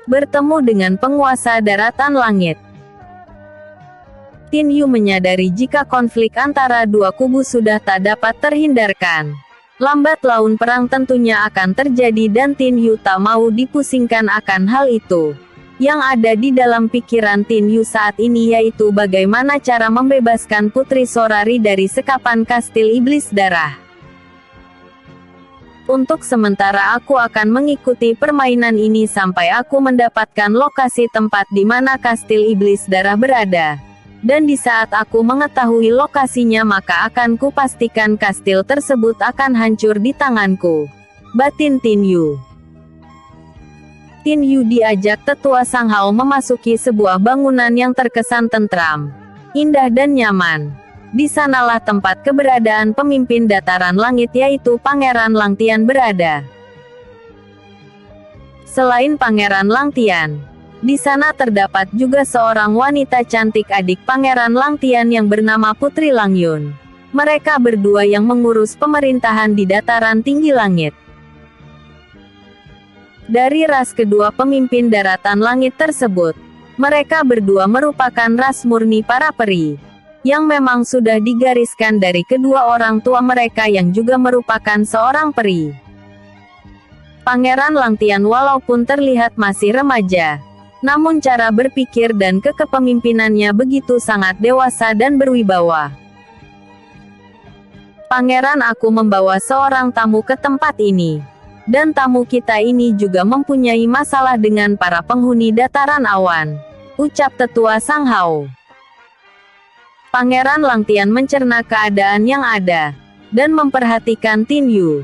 bertemu dengan penguasa daratan langit. Tin Yu menyadari jika konflik antara dua kubu sudah tak dapat terhindarkan. Lambat laun perang tentunya akan terjadi dan Tin Yu tak mau dipusingkan akan hal itu. Yang ada di dalam pikiran Tin Yu saat ini yaitu bagaimana cara membebaskan Putri Sorari dari sekapan kastil iblis darah. Untuk sementara aku akan mengikuti permainan ini sampai aku mendapatkan lokasi tempat di mana kastil iblis darah berada. Dan di saat aku mengetahui lokasinya maka akan kupastikan kastil tersebut akan hancur di tanganku. Batin Tin Yu. Tin Yu diajak tetua Sang Hao memasuki sebuah bangunan yang terkesan tentram, indah dan nyaman. Di sanalah tempat keberadaan pemimpin dataran langit yaitu Pangeran Langtian berada. Selain Pangeran Langtian, di sana terdapat juga seorang wanita cantik adik Pangeran Langtian yang bernama Putri Langyun. Mereka berdua yang mengurus pemerintahan di dataran tinggi langit. Dari ras kedua pemimpin daratan langit tersebut, mereka berdua merupakan ras murni para peri, yang memang sudah digariskan dari kedua orang tua mereka yang juga merupakan seorang peri. Pangeran Langtian walaupun terlihat masih remaja, namun cara berpikir dan kepemimpinannya begitu sangat dewasa dan berwibawa. Pangeran, aku membawa seorang tamu ke tempat ini. Dan tamu kita ini juga mempunyai masalah dengan para penghuni dataran awan, ucap tetua Sang Hao. Pangeran Langtian mencerna keadaan yang ada, dan memperhatikan Tin Yu.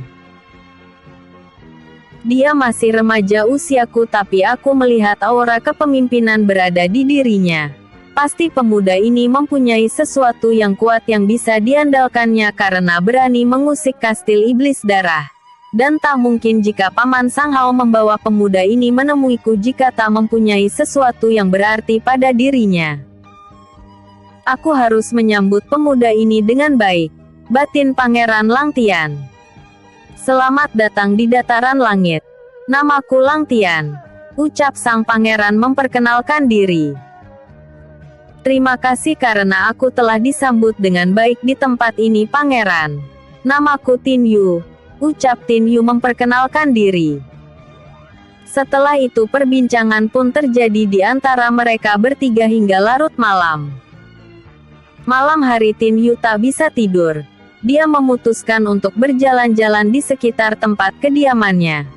Dia masih remaja usiaku tapi aku melihat aura kepemimpinan berada di dirinya. Pasti pemuda ini mempunyai sesuatu yang kuat yang bisa diandalkannya karena berani mengusik kastil iblis darah. Dan tak mungkin jika Paman Sang Hao membawa pemuda ini menemuiku jika tak mempunyai sesuatu yang berarti pada dirinya. Aku harus menyambut pemuda ini dengan baik, batin Pangeran Langtian. Selamat datang di dataran langit. Namaku Langtian, ucap sang pangeran memperkenalkan diri. Terima kasih karena aku telah disambut dengan baik di tempat ini pangeran. Namaku Tin Yu. Ucap Tin Yu memperkenalkan diri. Setelah itu perbincangan pun terjadi di antara mereka bertiga hingga larut malam. Malam hari Tin Yu tak bisa tidur. Dia memutuskan untuk berjalan-jalan di sekitar tempat kediamannya.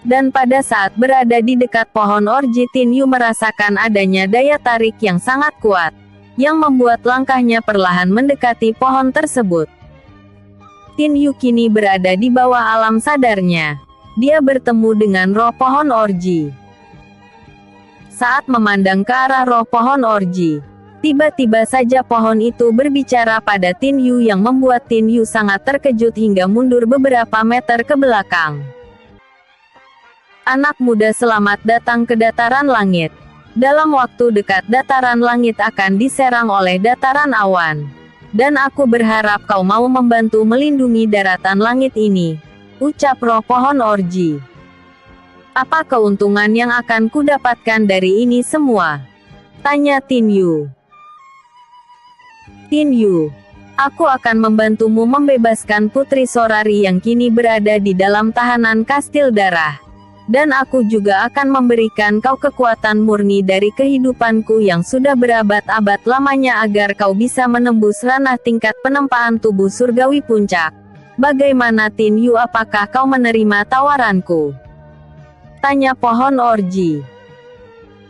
Dan pada saat berada di dekat pohon orji Tin Yu merasakan adanya daya tarik yang sangat kuat, yang membuat langkahnya perlahan mendekati pohon tersebut. Tin Yu kini berada di bawah alam sadarnya. Dia bertemu dengan roh pohon orji. Saat memandang ke arah roh pohon orji, tiba-tiba saja pohon itu berbicara pada Tin Yu yang membuat Tin Yu sangat terkejut hingga mundur beberapa meter ke belakang. Anak muda, selamat datang ke dataran langit. Dalam waktu dekat dataran langit akan diserang oleh dataran awan. Dan aku berharap kau mau membantu melindungi daratan langit ini, ucap roh pohon orji. Apa keuntungan yang akan kudapatkan dari ini semua? Tanya Tin Yu. Tin Yu, aku akan membantumu membebaskan Putri Sorari yang kini berada di dalam tahanan kastil darah. Dan aku juga akan memberikan kau kekuatan murni dari kehidupanku yang sudah berabad-abad lamanya agar kau bisa menembus ranah tingkat penempaan tubuh surgawi puncak. Bagaimana Tin Yu, apakah kau menerima tawaranku? Tanya pohon orji.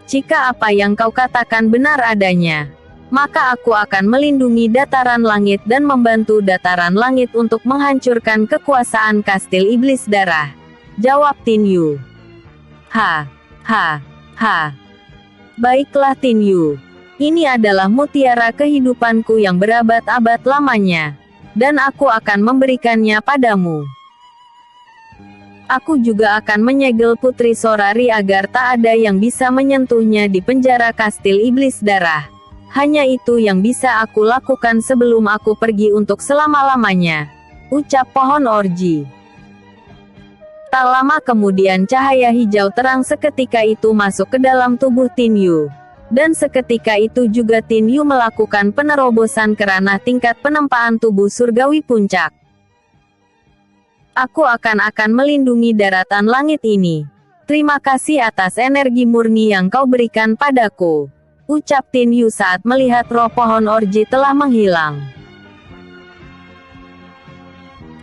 Jika apa yang kau katakan benar adanya, maka aku akan melindungi dataran langit dan membantu dataran langit untuk menghancurkan kekuasaan kastil iblis darah. Jawab Tin Yu. Ha. Baiklah Tin Yu. Ini adalah mutiara kehidupanku yang berabad-abad lamanya. Dan aku akan memberikannya padamu. Aku juga akan menyegel Putri Sorari agar tak ada yang bisa menyentuhnya di penjara kastil iblis darah. Hanya itu yang bisa aku lakukan sebelum aku pergi untuk selama-lamanya. Ucap pohon orji. Tak lama kemudian cahaya hijau terang seketika itu masuk ke dalam tubuh Tin Yu. Dan seketika itu juga Tin Yu melakukan penerobosan ke ranah tingkat penempaan tubuh surgawi puncak. Aku akan melindungi daratan langit ini. Terima kasih atas energi murni yang kau berikan padaku, ucap Tin Yu saat melihat roh pohon orji telah menghilang.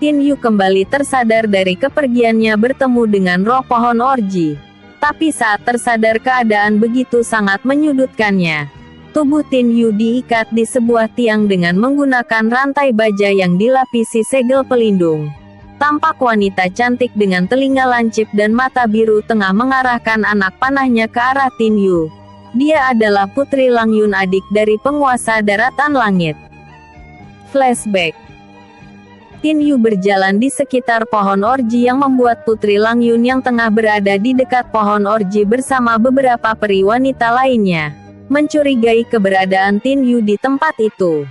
Tin Yu kembali tersadar dari kepergiannya bertemu dengan roh pohon orji. Tapi saat tersadar keadaan begitu sangat menyudutkannya. Tubuh Tin Yu diikat di sebuah tiang dengan menggunakan rantai baja yang dilapisi segel pelindung. Tampak wanita cantik dengan telinga lancip dan mata biru tengah mengarahkan anak panahnya ke arah Tin Yu. Dia adalah Putri Lang Yun, adik dari penguasa daratan langit. Flashback. Tin Yu berjalan di sekitar pohon orji yang membuat Putri Lang Yun yang tengah berada di dekat pohon orji bersama beberapa peri wanita lainnya mencurigai keberadaan Tin Yu di tempat itu.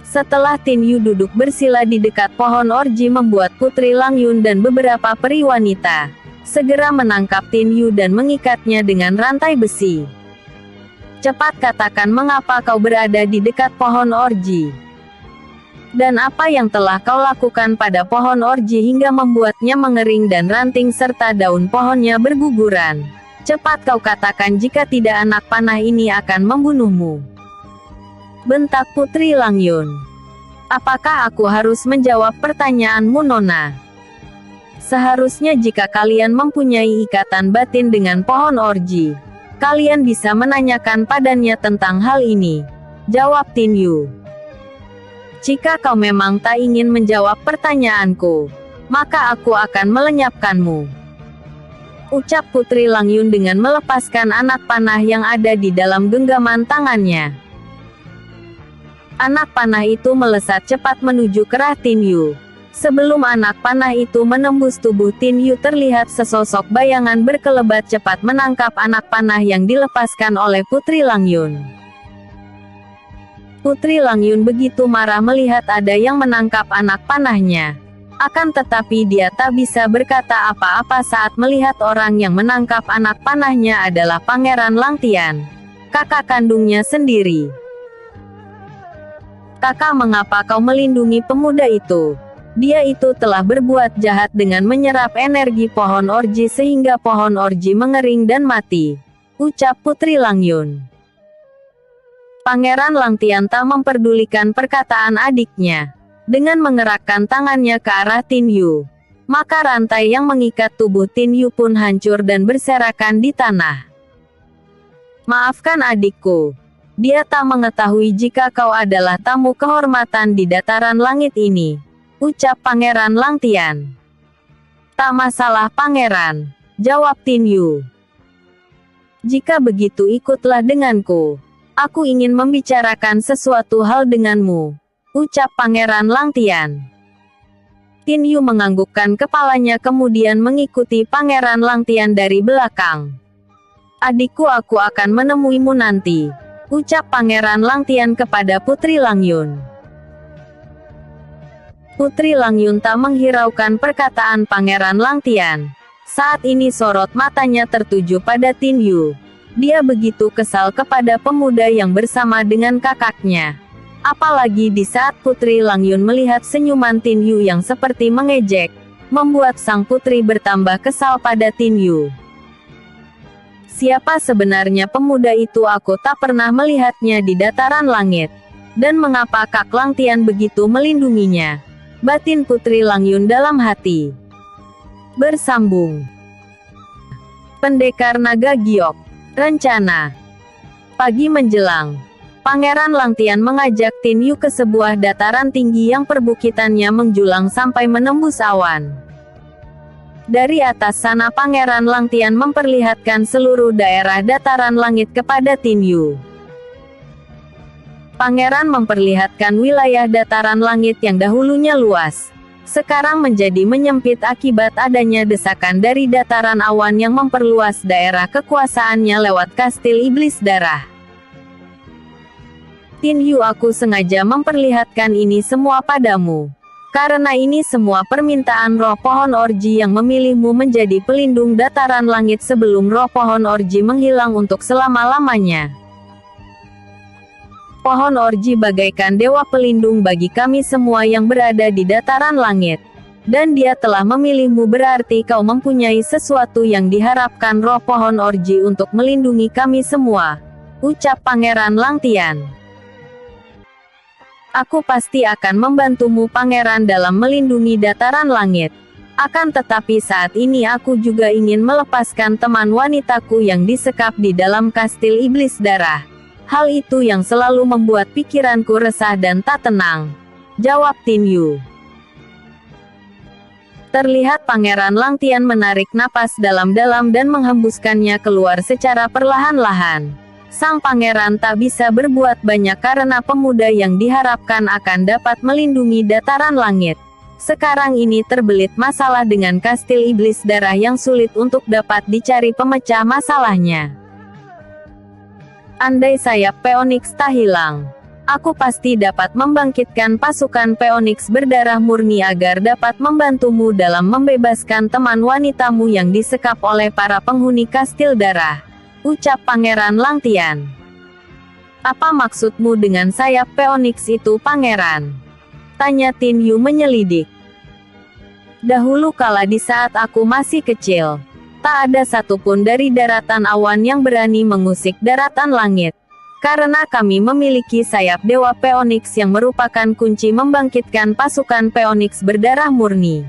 Setelah Tin Yu duduk bersila di dekat pohon orji membuat Putri Lang Yun dan beberapa peri wanita segera menangkap Tin Yu dan mengikatnya dengan rantai besi. Cepat katakan mengapa kau berada di dekat pohon orji. Dan apa yang telah kau lakukan pada pohon orji hingga membuatnya mengering dan ranting serta daun pohonnya berguguran. Cepat kau katakan, jika tidak anak panah ini akan membunuhmu. Bentak Putri Lang Yun. Apakah aku harus menjawab pertanyaanmu, Nona? Seharusnya jika kalian mempunyai ikatan batin dengan pohon orji, kalian bisa menanyakan padanya tentang hal ini. Jawab Tin Yu. Jika kau memang tak ingin menjawab pertanyaanku, maka aku akan melenyapkanmu. Ucap Putri Lang Yun dengan melepaskan anak panah yang ada di dalam genggaman tangannya. Anak panah itu melesat cepat menuju ke arah Tin Yu. Sebelum anak panah itu menembus tubuh Tin Yu, terlihat sesosok bayangan berkelebat cepat menangkap anak panah yang dilepaskan oleh Putri Lang Yun. Putri Lang Yun begitu marah melihat ada yang menangkap anak panahnya. Akan tetapi dia tak bisa berkata apa-apa saat melihat orang yang menangkap anak panahnya adalah Pangeran Lang Tian, kakak kandungnya sendiri. Kakak, mengapa kau melindungi pemuda itu? Dia itu telah berbuat jahat dengan menyerap energi pohon orji sehingga pohon orji mengering dan mati, ucap Putri Lang Yun. Pangeran Lang Tian tak memperdulikan perkataan adiknya. Dengan mengerakkan tangannya ke arah Tin Yu, maka rantai yang mengikat tubuh Tin Yu pun hancur dan berserakan di tanah. Maafkan adikku. Dia tak mengetahui jika kau adalah tamu kehormatan di dataran langit ini, ucap Pangeran Lang Tian. Tak masalah, Pangeran, jawab Tin Yu. Jika begitu ikutlah denganku. Aku ingin membicarakan sesuatu hal denganmu, ucap Pangeran Lang Tian. Tin Yu menganggukkan kepalanya kemudian mengikuti Pangeran Lang Tian dari belakang. Adikku, aku akan menemuimu nanti, ucap Pangeran Lang Tian kepada Putri Lang Yun. Putri Lang Yun tak menghiraukan perkataan Pangeran Lang Tian. Saat ini sorot matanya tertuju pada Tin Yu. Dia begitu kesal kepada pemuda yang bersama dengan kakaknya. Apalagi di saat Putri Lang Yun melihat senyuman Tin Yu yang seperti mengejek, membuat sang putri bertambah kesal pada Tin Yu. Siapa sebenarnya pemuda itu? Aku tak pernah melihatnya di dataran langit. Dan mengapa Kak Lang Tian begitu melindunginya? Batin Putri Lang Yun dalam hati. Bersambung. Pendekar Naga Giok. Rencana. Pagi menjelang, Pangeran Lang Tian mengajak Tin Yu ke sebuah dataran tinggi yang perbukitannya menjulang sampai menembus awan. Dari atas sana Pangeran Lang Tian memperlihatkan seluruh daerah dataran langit kepada Tin Yu. Pangeran memperlihatkan wilayah dataran langit yang dahulunya luas, sekarang menjadi menyempit akibat adanya desakan dari dataran awan yang memperluas daerah kekuasaannya lewat kastil iblis darah. Tin Yu, aku sengaja memperlihatkan ini semua padamu. Karena ini semua permintaan roh pohon orji yang memilihmu menjadi pelindung dataran langit sebelum roh pohon orji menghilang untuk selama-lamanya. Pohon orji bagaikan dewa pelindung bagi kami semua yang berada di dataran langit. Dan dia telah memilihmu, berarti kau mempunyai sesuatu yang diharapkan roh pohon orji untuk melindungi kami semua, ucap Pangeran Langtian. Aku pasti akan membantumu pangeran dalam melindungi dataran langit. Akan tetapi saat ini aku juga ingin melepaskan teman wanitaku yang disekap di dalam kastil iblis darah. Hal itu yang selalu membuat pikiranku resah dan tak tenang, jawab Tin Yu. Terlihat Pangeran Langtian menarik napas dalam-dalam dan menghembuskannya keluar secara perlahan-lahan. Sang pangeran tak bisa berbuat banyak karena pemuda yang diharapkan akan dapat melindungi dataran langit. Sekarang ini terbelit masalah dengan kastil iblis darah yang sulit untuk dapat dicari pemecah masalahnya. Andai sayap Phoenix tak hilang, aku pasti dapat membangkitkan pasukan Phoenix berdarah murni agar dapat membantumu dalam membebaskan teman wanitamu yang disekap oleh para penghuni kastil darah, ucap Pangeran Langtian. Apa maksudmu dengan sayap Phoenix itu, pangeran? Tanya Tin Yu menyelidik. Dahulu kala di saat aku masih kecil, tak ada satupun dari daratan awan yang berani mengusik daratan langit. Karena kami memiliki sayap Dewa Phoenix yang merupakan kunci membangkitkan pasukan Phoenix berdarah murni.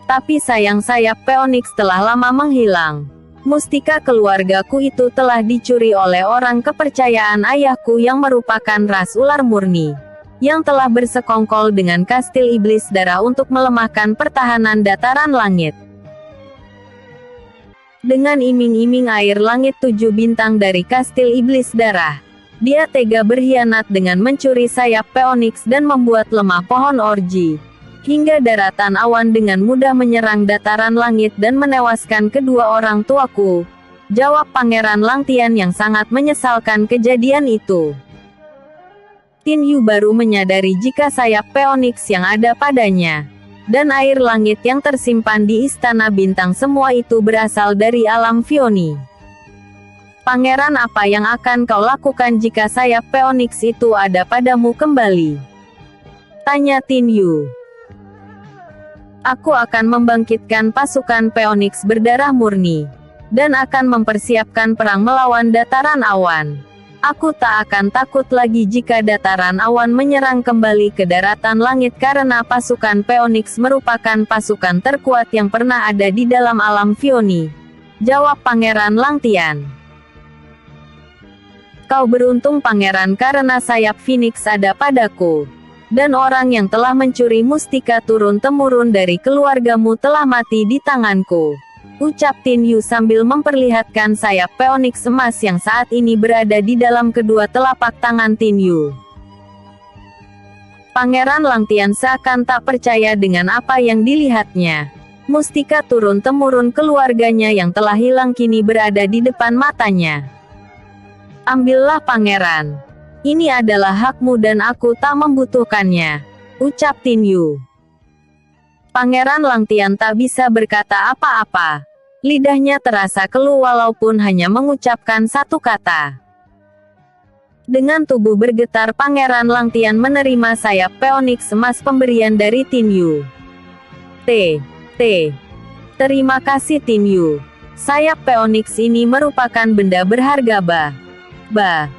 Tapi sayang sayap Phoenix telah lama menghilang. Mustika keluargaku itu telah dicuri oleh orang kepercayaan ayahku yang merupakan ras ular murni, yang telah bersekongkol dengan kastil iblis darah untuk melemahkan pertahanan dataran langit. Dengan iming-iming air langit 7 bintang dari kastil iblis darah, dia tega berkhianat dengan mencuri sayap Phoenix dan membuat lemah pohon orji, hingga daratan awan dengan mudah menyerang dataran langit dan menewaskan kedua orang tuaku, jawab Pangeran Langtian yang sangat menyesalkan kejadian itu. Tin Yu baru menyadari jika sayap Phoenix yang ada padanya, dan air langit yang tersimpan di Istana Bintang semua itu berasal dari alam Vioni. Pangeran, apa yang akan kau lakukan jika sayap Phoenix itu ada padamu kembali? Tanya Tin Yu. Aku akan membangkitkan pasukan Phoenix berdarah murni, dan akan mempersiapkan perang melawan dataran awan. Aku tak akan takut lagi jika dataran awan menyerang kembali ke daratan langit karena pasukan Phoenix merupakan pasukan terkuat yang pernah ada di dalam alam Vioni, jawab Pangeran Langtian. Kau beruntung pangeran karena sayap Phoenix ada padaku. Dan orang yang telah mencuri mustika turun-temurun dari keluargamu telah mati di tanganku, ucap Tin Yu sambil memperlihatkan sayap Phoenix emas yang saat ini berada di dalam kedua telapak tangan Tin Yu. Pangeran Langtian seakan tak percaya dengan apa yang dilihatnya. Mustika turun-temurun keluarganya yang telah hilang kini berada di depan matanya. Ambillah pangeran. Ini adalah hakmu dan aku tak membutuhkannya, ucap Tin Yu. Pangeran Langtian tak bisa berkata apa-apa. Lidahnya terasa keluh walaupun hanya mengucapkan satu kata. Dengan tubuh bergetar Pangeran Langtian menerima sayap Phoenix emas pemberian dari Tin Yu. Terima kasih Tin Yu. Sayap Phoenix ini merupakan benda berharga bagi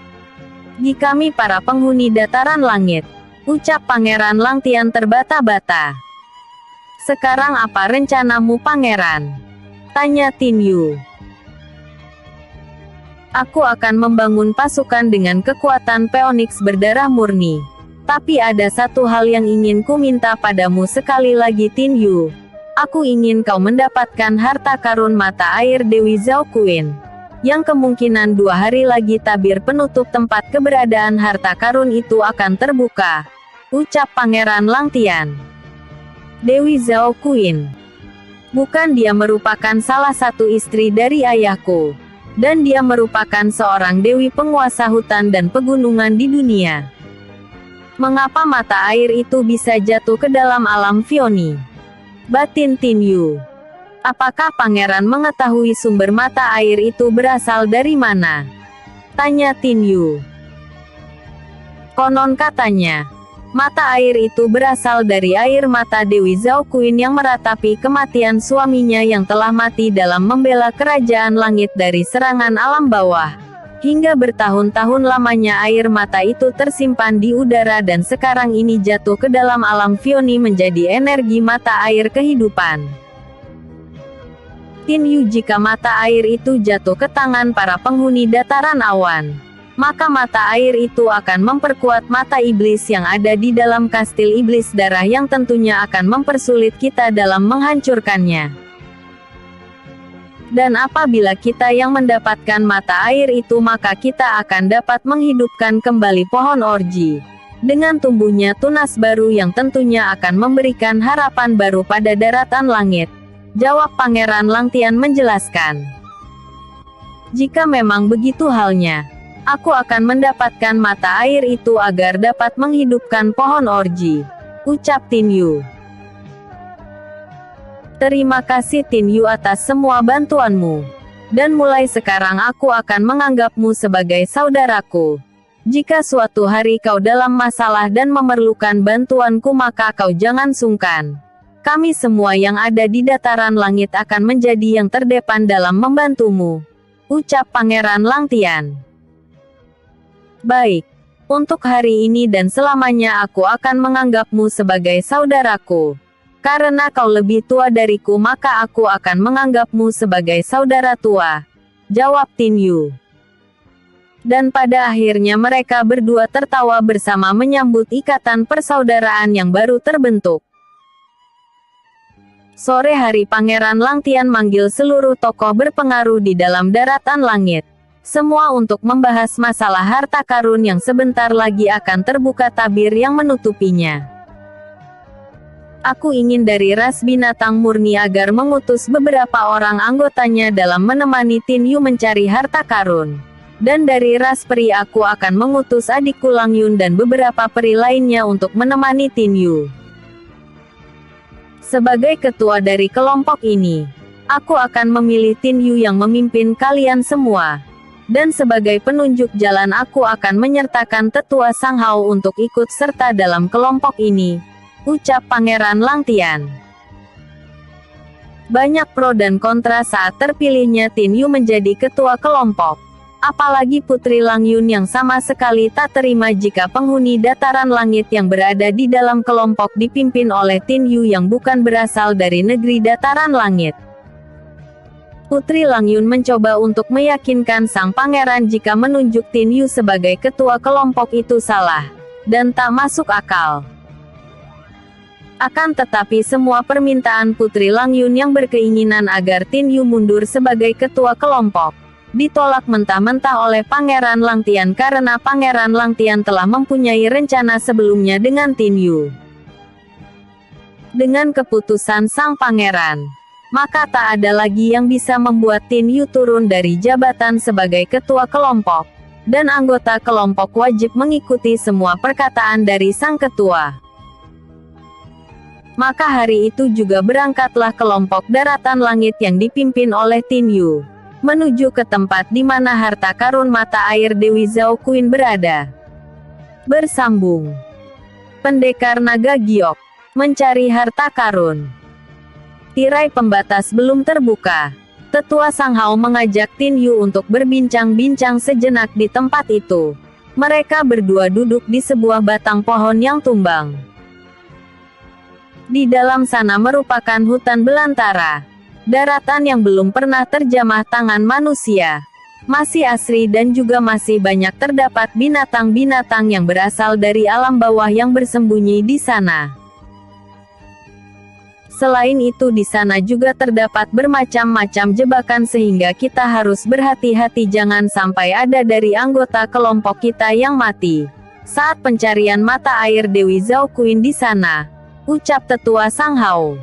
kami para penghuni dataran langit, ucap Pangeran Langtian terbata-bata. Sekarang apa rencanamu pangeran? Tanya Tin Yu. Aku akan membangun pasukan dengan kekuatan Phoenix berdarah murni. Tapi ada satu hal yang ingin ku minta padamu sekali lagi Tin Yu. Aku ingin kau mendapatkan harta karun mata air Dewi Zhao Qin, yang kemungkinan 2 hari lagi tabir penutup tempat keberadaan harta karun itu akan terbuka, ucap Pangeran Langtian. Dewi Zhao Qin. Bukan dia merupakan salah satu istri dari ayahku, dan dia merupakan seorang dewi penguasa hutan dan pegunungan di dunia. Mengapa mata air itu bisa jatuh ke dalam alam Vioni? Batin Tin Yu. Apakah pangeran mengetahui sumber mata air itu berasal dari mana? Tanya Tin Yu. Konon katanya, mata air itu berasal dari air mata Dewi Zhao Qin yang meratapi kematian suaminya yang telah mati dalam membela kerajaan langit dari serangan alam bawah. Hingga bertahun-tahun lamanya air mata itu tersimpan di udara dan sekarang ini jatuh ke dalam alam Vioni menjadi energi mata air kehidupan. Tin Yu, jika mata air itu jatuh ke tangan para penghuni dataran awan, maka mata air itu akan memperkuat mata iblis yang ada di dalam kastil iblis darah yang tentunya akan mempersulit kita dalam menghancurkannya. Dan apabila kita yang mendapatkan mata air itu, maka kita akan dapat menghidupkan kembali pohon orji. Dengan tumbuhnya tunas baru yang tentunya akan memberikan harapan baru pada daratan langit. Jawab Pangeran Langtian menjelaskan. Jika memang begitu halnya, aku akan mendapatkan mata air itu agar dapat menghidupkan pohon orji. Ucap Tin Yu. Terima kasih Tin Yu atas semua bantuanmu. Dan mulai sekarang aku akan menganggapmu sebagai saudaraku. Jika suatu hari kau dalam masalah dan memerlukan bantuanku, maka kau jangan sungkan. Kami semua yang ada di dataran langit akan menjadi yang terdepan dalam membantumu. Ucap Pangeran Langtian. Baik. Untuk hari ini dan selamanya aku akan menganggapmu sebagai saudaraku. Karena kau lebih tua dariku, maka aku akan menganggapmu sebagai saudara tua. Jawab Tin Yu. Dan pada akhirnya mereka berdua tertawa bersama menyambut ikatan persaudaraan yang baru terbentuk. Sore hari Pangeran Langtian manggil seluruh tokoh berpengaruh di dalam daratan langit. Semua untuk membahas masalah harta karun yang sebentar lagi akan terbuka tabir yang menutupinya. Aku ingin dari ras binatang murni agar mengutus beberapa orang anggotanya dalam menemani Tin Yu mencari harta karun. Dan dari ras peri aku akan mengutus adikku Lang Yun dan beberapa peri lainnya untuk menemani Tin Yu. Sebagai ketua dari kelompok ini, aku akan memilih Tin Yu yang memimpin kalian semua. Dan sebagai penunjuk jalan aku akan menyertakan tetua Sang Hao untuk ikut serta dalam kelompok ini. Ucap Pangeran Langtian. Banyak pro dan kontra saat terpilihnya Tin Yu menjadi ketua kelompok. Apalagi Putri Lang Yun yang sama sekali tak terima jika penghuni dataran langit yang berada di dalam kelompok dipimpin oleh Tin Yu yang bukan berasal dari negeri dataran langit. Putri Lang Yun mencoba untuk meyakinkan sang pangeran jika menunjuk Tin Yu sebagai ketua kelompok itu salah dan tak masuk akal. Akan tetapi semua permintaan Putri Lang Yun yang berkeinginan agar Tin Yu mundur sebagai ketua kelompok ditolak mentah-mentah oleh Pangeran Langtian karena Pangeran Langtian telah mempunyai rencana sebelumnya dengan Tin Yu. Dengan keputusan sang pangeran, maka tak ada lagi yang bisa membuat Tin Yu turun dari jabatan sebagai ketua kelompok, dan anggota kelompok wajib mengikuti semua perkataan dari sang ketua. Maka hari itu juga berangkatlah kelompok daratan langit yang dipimpin oleh Tin Yu, menuju ke tempat di mana harta karun mata air Dewi Zhao Qin berada. Bersambung. Pendekar Naga Giok mencari harta karun. Tirai pembatas belum terbuka. Tetua Sang Hao mengajak Tin Yu untuk berbincang-bincang sejenak di tempat itu. Mereka berdua duduk di sebuah batang pohon yang tumbang. Di dalam sana merupakan hutan belantara. Daratan yang belum pernah terjamah tangan manusia. Masih asri dan juga masih banyak terdapat binatang-binatang yang berasal dari alam bawah yang bersembunyi di sana. Selain itu di sana juga terdapat bermacam-macam jebakan sehingga kita harus berhati-hati jangan sampai ada dari anggota kelompok kita yang mati saat pencarian mata air Dewi Zhao Qin di sana. Ucap tetua Sang Hao.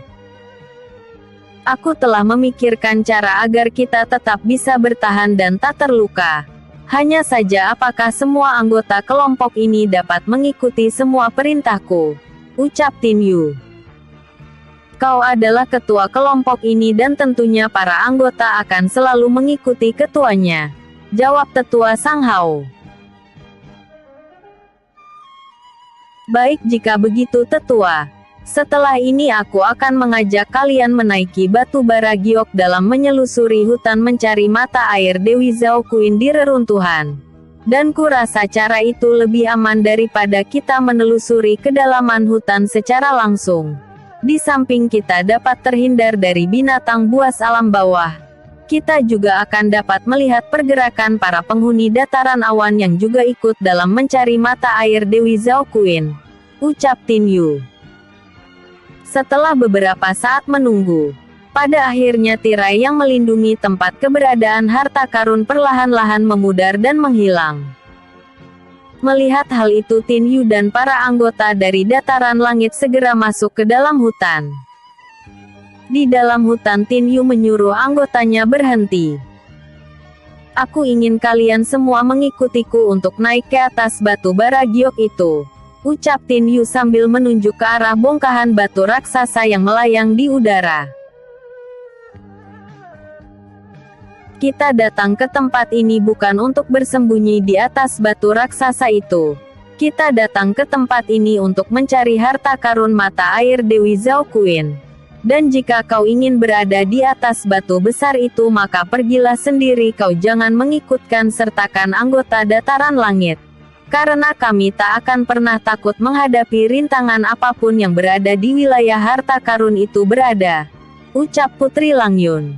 Aku telah memikirkan cara agar kita tetap bisa bertahan dan tak terluka. Hanya saja apakah semua anggota kelompok ini dapat mengikuti semua perintahku? Ucap Tin Yu. Kau adalah ketua kelompok ini dan tentunya para anggota akan selalu mengikuti ketuanya. Jawab tetua Sang Hao. Baik jika begitu tetua. Setelah ini aku akan mengajak kalian menaiki batu bara giok dalam menyelusuri hutan mencari mata air Dewi Zhao Qin di reruntuhan. Dan kurasa cara itu lebih aman daripada kita menelusuri kedalaman hutan secara langsung. Di samping kita dapat terhindar dari binatang buas alam bawah, kita juga akan dapat melihat pergerakan para penghuni dataran awan yang juga ikut dalam mencari mata air Dewi Zhao Qin. Ucap Tin Yu. Setelah beberapa saat menunggu, pada akhirnya tirai yang melindungi tempat keberadaan harta karun perlahan-lahan memudar dan menghilang. Melihat hal itu Tin Yu dan para anggota dari dataran langit segera masuk ke dalam hutan. Di dalam hutan Tin Yu menyuruh anggotanya berhenti. Aku ingin kalian semua mengikutiku untuk naik ke atas batu bara giok itu. Ucap Tin Yu sambil menunjuk ke arah bongkahan batu raksasa yang melayang di udara. Kita datang ke tempat ini bukan untuk bersembunyi di atas batu raksasa itu. Kita datang ke tempat ini untuk mencari harta karun mata air Dewi Zhao Qin. Dan jika kau ingin berada di atas batu besar itu maka pergilah sendiri, kau jangan mengikutkan sertakan anggota dataran langit. Karena kami tak akan pernah takut menghadapi rintangan apapun yang berada di wilayah harta karun itu berada. Ucap Putri Lang Yun.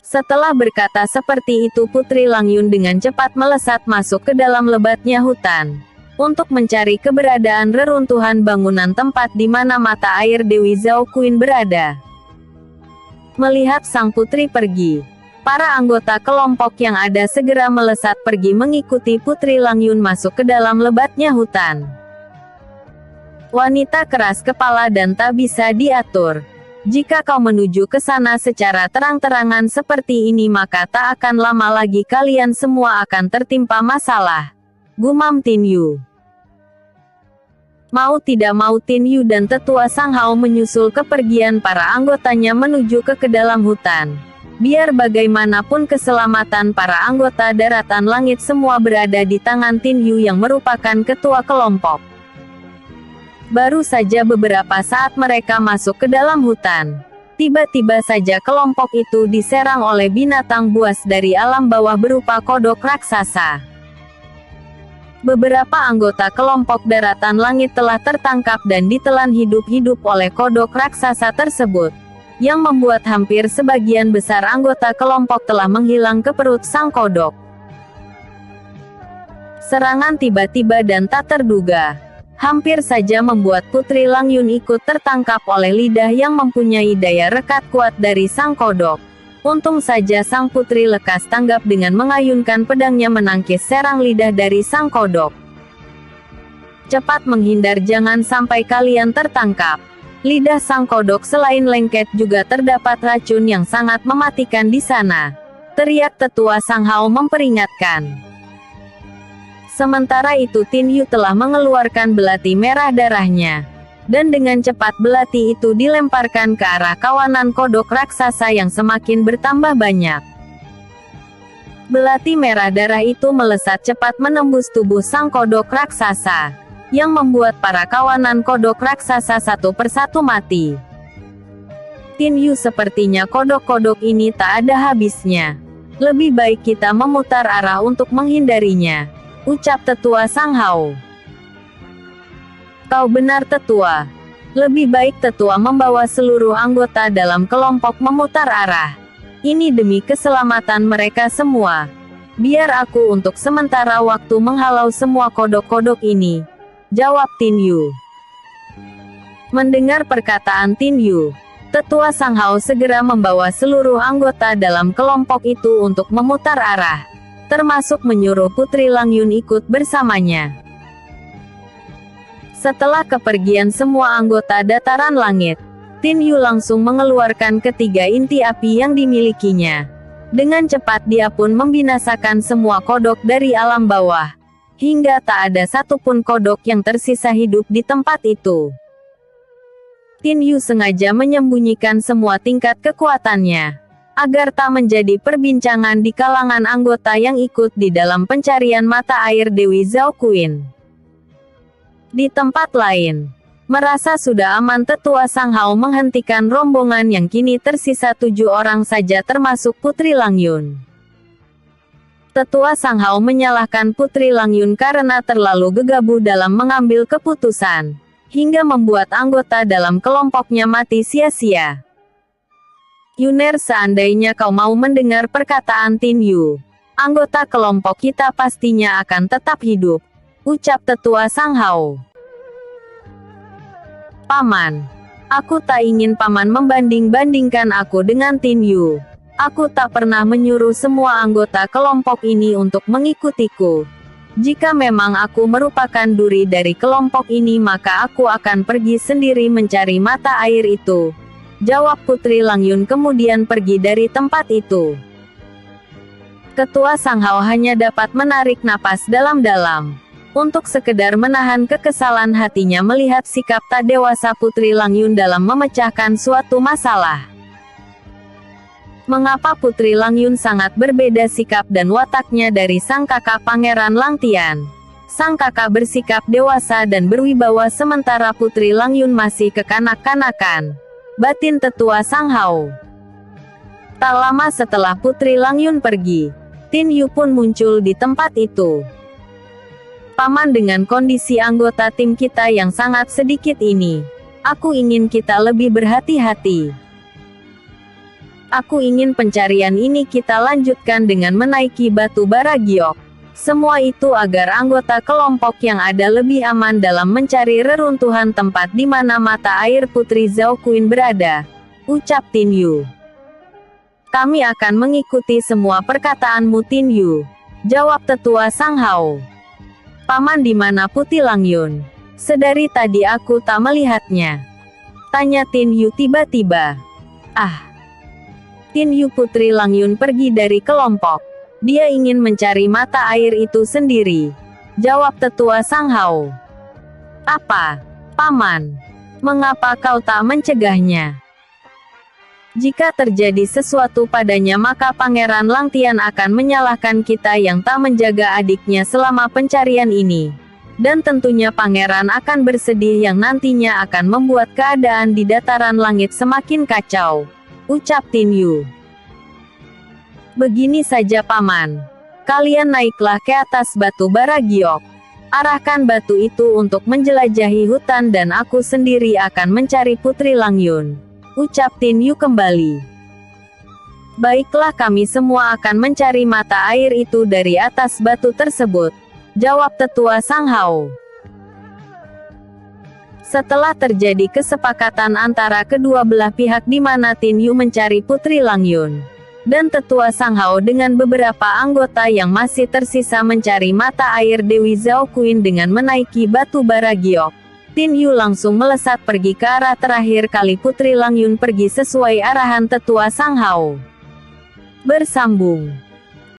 Setelah berkata seperti itu Putri Lang Yun dengan cepat melesat masuk ke dalam lebatnya hutan. Untuk mencari keberadaan reruntuhan bangunan tempat di mana mata air Dewi Zhao Qin berada. Melihat sang putri pergi, para anggota kelompok yang ada segera melesat pergi mengikuti Putri Lang Yun masuk ke dalam lebatnya hutan. Wanita keras kepala dan tak bisa diatur. Jika kau menuju ke sana secara terang-terangan seperti ini maka tak akan lama lagi kalian semua akan tertimpa masalah. Gumam Tin Yu. Mau tidak mau Tin Yu dan tetua Sang Hao menyusul kepergian para anggotanya menuju ke dalam hutan. Biar bagaimanapun keselamatan para anggota daratan langit semua berada di tangan Tin Yu yang merupakan ketua kelompok. Baru saja beberapa saat mereka masuk ke dalam hutan. Tiba-tiba saja kelompok itu diserang oleh binatang buas dari alam bawah berupa kodok raksasa. Beberapa anggota kelompok daratan langit telah tertangkap dan ditelan hidup-hidup oleh kodok raksasa tersebut. Yang membuat hampir sebagian besar anggota kelompok telah menghilang ke perut sang kodok. Serangan tiba-tiba dan tak terduga, hampir saja membuat Putri Lang Yun ikut tertangkap oleh lidah yang mempunyai daya rekat kuat dari sang kodok. Untung saja sang putri lekas tanggap dengan mengayunkan pedangnya menangkis serang lidah dari sang kodok. Cepat menghindar, jangan sampai kalian tertangkap. Lidah sang kodok selain lengket juga terdapat racun yang sangat mematikan di sana. Teriak tetua Sang Hao memperingatkan. Sementara itu Tin Yu telah mengeluarkan belati merah darahnya. Dan dengan cepat belati itu dilemparkan ke arah kawanan kodok raksasa yang semakin bertambah banyak. Belati merah darah itu melesat cepat menembus tubuh sang kodok raksasa. Yang membuat para kawanan kodok raksasa satu persatu mati. Tin Yu, sepertinya kodok-kodok ini tak ada habisnya. Lebih baik kita memutar arah untuk menghindarinya. Ucap tetua Sang Hao. Kau benar tetua. Lebih baik tetua membawa seluruh anggota dalam kelompok memutar arah. Ini demi keselamatan mereka semua. Biar aku untuk sementara waktu menghalau semua kodok-kodok ini. Jawab Tin Yu. Mendengar perkataan Tin Yu, tetua Sang Hao segera membawa seluruh anggota dalam kelompok itu untuk memutar arah, termasuk menyuruh Putri Lang Yun ikut bersamanya. Setelah kepergian semua anggota dataran langit, Tin Yu langsung mengeluarkan ketiga inti api yang dimilikinya. Dengan cepat dia pun membinasakan semua kodok dari alam bawah. Hingga tak ada satupun kodok yang tersisa hidup di tempat itu. Tin Yu sengaja menyembunyikan semua tingkat kekuatannya, agar tak menjadi perbincangan di kalangan anggota yang ikut di dalam pencarian mata air Dewi Zhao Qin. Di tempat lain, merasa sudah aman, Tetua Sang Hao menghentikan rombongan yang kini tersisa 7 orang saja termasuk Putri Lang Yun. Tetua Sang Hao menyalahkan Putri Lang Yun karena terlalu gegabah dalam mengambil keputusan, hingga membuat anggota dalam kelompoknya mati sia-sia. Yuner, seandainya kau mau mendengar perkataan Tin Yu, anggota kelompok kita pastinya akan tetap hidup, ucap Tetua Sang Hao. Paman, aku tak ingin paman membanding-bandingkan aku dengan Tin Yu. Aku tak pernah menyuruh semua anggota kelompok ini untuk mengikutiku. Jika memang aku merupakan duri dari kelompok ini, maka aku akan pergi sendiri mencari mata air itu, jawab Putri Lang Yun kemudian pergi dari tempat itu. Ketua Sang Hao hanya dapat menarik napas dalam-dalam, untuk sekedar menahan kekesalan hatinya melihat sikap tak dewasa Putri Lang Yun dalam memecahkan suatu masalah. Mengapa Putri Lang Yun sangat berbeda sikap dan wataknya dari sang kakak Pangeran Lang Tian? Sang kakak bersikap dewasa dan berwibawa sementara Putri Lang Yun masih kekanak-kanakan, batin Tetua Sang Hao. Tak lama setelah Putri Lang Yun pergi, Tin Yu pun muncul di tempat itu. Paman, dengan kondisi anggota tim kita yang sangat sedikit ini, aku ingin kita lebih berhati-hati. Aku ingin pencarian ini kita lanjutkan dengan menaiki batu bara giok. Semua itu agar anggota kelompok yang ada lebih aman dalam mencari reruntuhan tempat di mana mata air Putri Zhao Qin berada, ucap Tin Yu. Kami akan mengikuti semua perkataanmu Tin Yu, jawab Tetua Sang Hao. Paman, di mana Putri Lang Yun? Sedari tadi aku tak melihatnya, tanya Tin Yu tiba-tiba. Tin Yu, Putri Lang Yun pergi dari kelompok. Dia ingin mencari mata air itu sendiri, jawab Tetua Sang Hao. Apa, Paman? Mengapa kau tak mencegahnya? Jika terjadi sesuatu padanya maka Pangeran Lang Tian akan menyalahkan kita yang tak menjaga adiknya selama pencarian ini. Dan tentunya Pangeran akan bersedih yang nantinya akan membuat keadaan di dataran langit semakin kacau, ucap Tin Yu. Begini saja Paman, kalian naiklah ke atas batu bara giok. Arahkan batu itu untuk menjelajahi hutan dan aku sendiri akan mencari Putri Lang Yun, ucap Tin Yu kembali. Baiklah, kami semua akan mencari mata air itu dari atas batu tersebut, jawab Tetua Sang Hao. Setelah terjadi kesepakatan antara kedua belah pihak di mana Tin Yu mencari Putri Lang Yun, dan Tetua Sang Hao dengan beberapa anggota yang masih tersisa mencari mata air Dewi Zhao Qin dengan menaiki batu bara giok, Tin Yu langsung melesat pergi ke arah terakhir kali Putri Lang Yun pergi sesuai arahan Tetua Sang Hao. Bersambung.